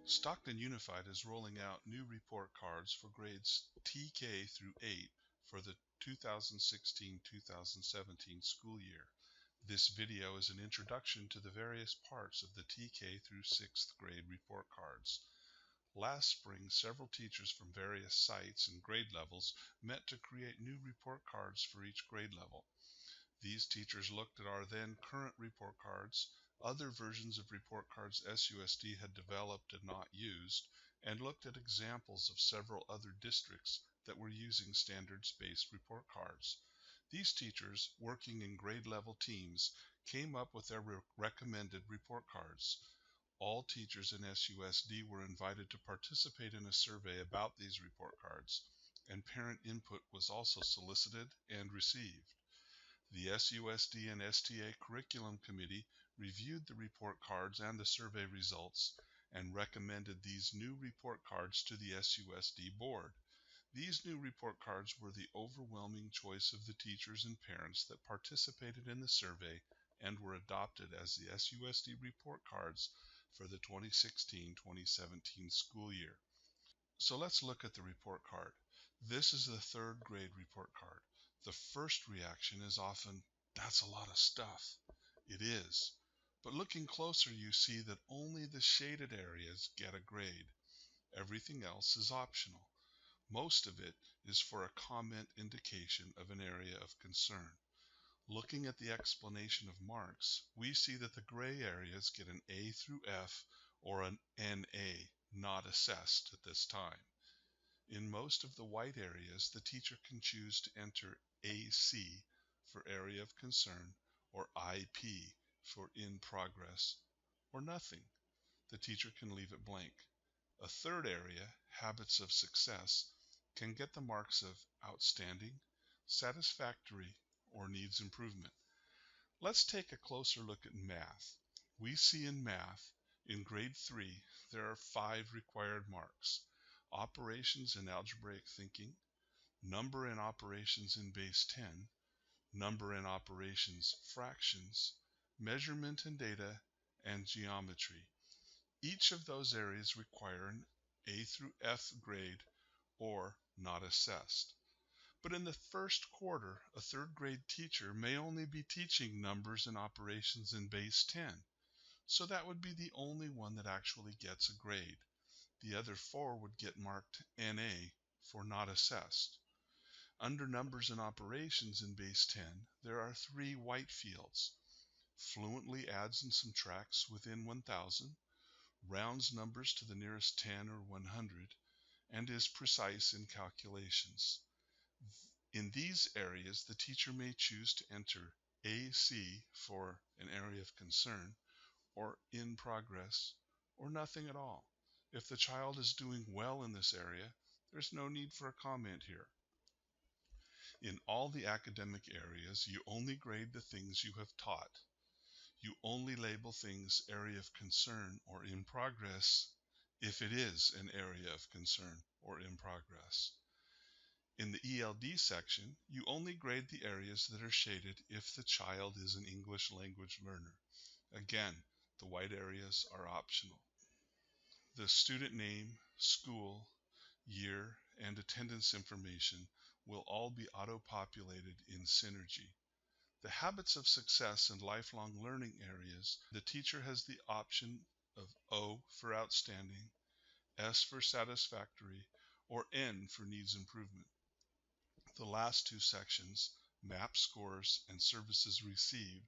Stockton Unified is rolling out new report cards for grades TK through 8 for the 2016-2017 school year. This video is an introduction to the various parts of the TK through 6th grade report cards. Last spring, several teachers from various sites and grade levels met to create new report cards for each grade level. These teachers looked at our then current report cards, other versions of report cards SUSD had developed and not used, and looked at examples of several other districts that were using standards-based report cards. These teachers, working in grade level teams, came up with their recommended report cards. All teachers in SUSD were invited to participate in a survey about these report cards, and parent input was also solicited and received. The SUSD and STA Curriculum Committee reviewed the report cards and the survey results and recommended these new report cards to the SUSD board. These new report cards were the overwhelming choice of the teachers and parents that participated in the survey and were adopted as the SUSD report cards for the 2016-2017 school year. So let's look at the report card. This is the 3rd grade report card. The first reaction is often, that's a lot of stuff. It is. But looking closer, you see that only the shaded areas get a grade. Everything else is optional. Most of it is for a comment indication of an area of concern. Looking at the explanation of marks, we see that the gray areas get an A through F or an NA, not assessed at this time. In most of the white areas, the teacher can choose to enter AC for area of concern or IP for in progress or nothing. The teacher can leave it blank. A third area, habits of success, can get the marks of outstanding, satisfactory, or needs improvement. Let's take a closer look at math. We see in math, in grade 3, there are 5 required marks: operations in algebraic thinking, number and operations in base 10, number and operations fractions, measurement and data, and geometry. Each of those areas require an A through F grade or not assessed. But in the first quarter, a 3rd grade teacher may only be teaching numbers and operations in base 10, so that would be the only one that actually gets a grade. The other 4 would get marked NA for not assessed. Under numbers and operations in base 10, there are 3 white fields: fluently adds and subtracts within 1000, rounds numbers to the nearest 10 or 100, and is precise in calculations. In these areas, the teacher may choose to enter AC for an area of concern, or in progress, or nothing at all. If the child is doing well in this area, there's no need for a comment here. In all the academic areas, you only grade the things you have taught. You only label things area of concern or in progress if it is an area of concern or in progress. In the Eld section, you only grade the areas that are shaded if the child is an English language learner. Again, the white areas are optional. The student name, school, year, and attendance information will all be auto-populated in Synergy. The habits of success and lifelong learning areas, the teacher has the option of O for outstanding, S for satisfactory, or N for needs improvement. The last 2 sections, map scores and services received,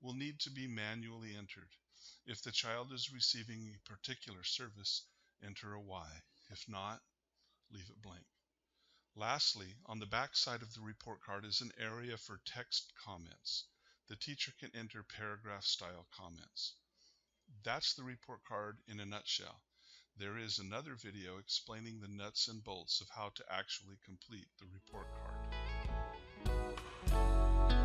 will need to be manually entered. If the child is receiving a particular service, enter a Y. If not, leave it blank. Lastly, on the back side of the report card is an area for text comments. The teacher can enter paragraph-style comments. That's the report card in a nutshell. There is another video explaining the nuts and bolts of how to actually complete the report card.